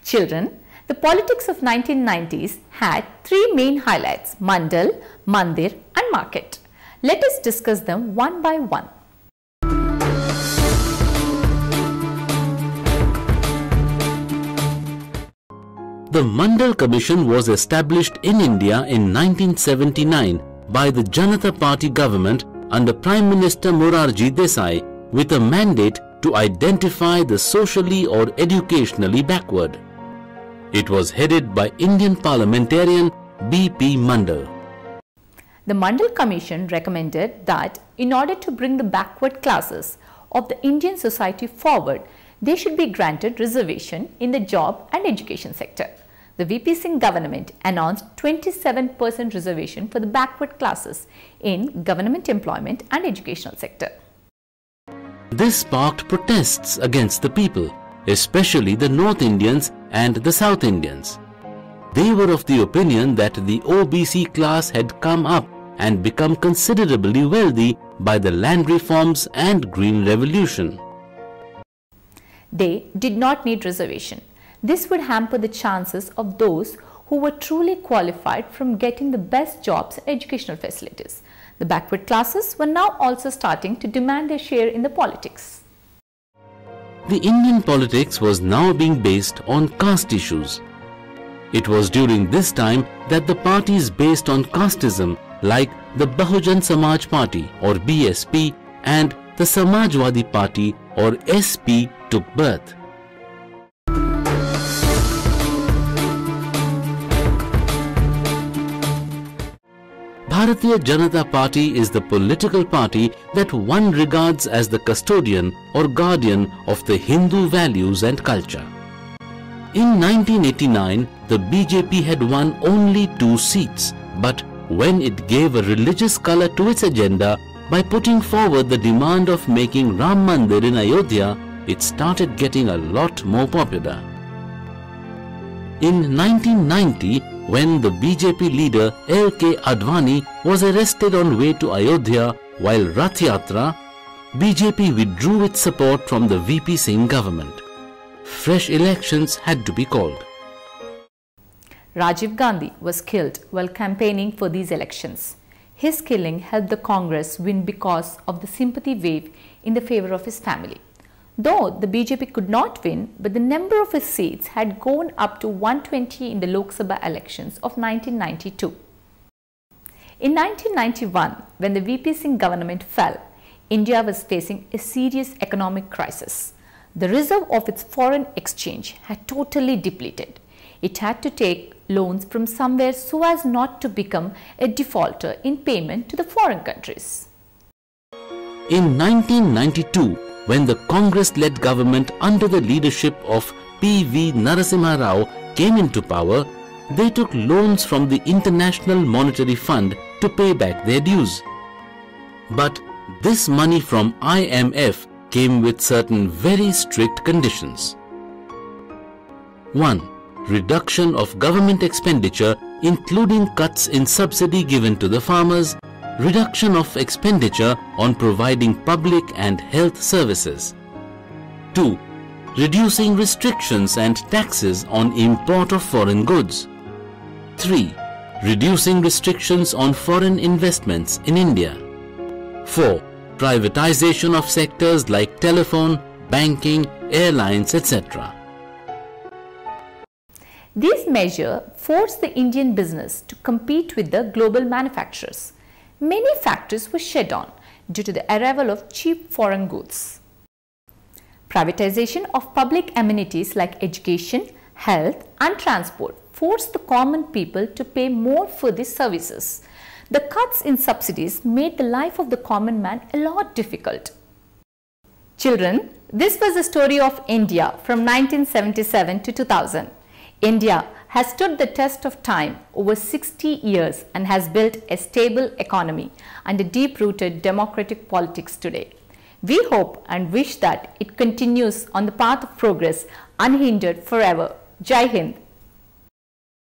Children, the politics of 1990s had three main highlights: Mandal, Mandir and Market. Let us discuss them one by one. The Mandal Commission was established in India in 1979 by the Janata Party government under Prime Minister Morarji Desai with a mandate to identify the socially or educationally backward. It was headed by Indian parliamentarian B.P. Mandal. The Mandal Commission recommended that in order to bring the backward classes of the Indian society forward, they should be granted reservation in the job and education sector. The VP Singh government announced 27% reservation for the backward classes in government employment and educational sector. This sparked protests against the people, especially the North Indians and the South Indians. They were of the opinion that the OBC class had come up and become considerably wealthy by the land reforms and Green Revolution. They did not need reservation. This would hamper the chances of those who were truly qualified from getting the best jobs and educational facilities. The backward classes were now also starting to demand their share in the politics. The Indian politics was now being based on caste issues. It was during this time that the parties based on casteism like the Bahujan Samaj Party or BSP and the Samajwadi Party or SP took birth. Bharatiya Janata Party is the political party that one regards as the custodian or guardian of the Hindu values and culture. In 1989, the BJP had won only 2 seats, but when it gave a religious color to its agenda by putting forward the demand of making Ram Mandir in Ayodhya, it started getting a lot more popular. In 1990, when the BJP leader L.K. Advani was arrested on way to Ayodhya while Rath Yatra, BJP withdrew its support from the VP Singh government. Fresh elections had to be called. Rajiv Gandhi was killed while campaigning for these elections. His killing helped the Congress win because of the sympathy wave in the favor of his family. Though the BJP could not win, but the number of its seats had gone up to 120 in the Lok Sabha elections of 1992. In 1991, when the VP Singh government fell, India was facing a serious economic crisis. The reserve of its foreign exchange had totally depleted. It had to take loans from somewhere so as not to become a defaulter in payment to the foreign countries. In 1992, when the Congress-led government under the leadership of P.V. Narasimha Rao came into power, they took loans from the International Monetary Fund to pay back their dues. But this money from IMF came with certain very strict conditions. 1. Reduction of government expenditure, including cuts in subsidy given to the farmers, reduction of expenditure on providing public and health services. 2. Reducing restrictions and taxes on import of foreign goods. 3. Reducing restrictions on foreign investments in India. 4. Privatization of sectors like telephone, banking, airlines, etc. These measures forced the Indian business to compete with the global manufacturers. Many factories were shut down due to the arrival of cheap foreign goods. Privatization of public amenities like education, health and transport forced the common people to pay more for these services. The cuts in subsidies made the life of the common man a lot difficult. Children, this was the story of India from 1977 to 2000. India has stood the test of time over 60 years and has built a stable economy and a deep-rooted democratic politics today. We hope and wish that it continues on the path of progress unhindered forever. Jai Hind.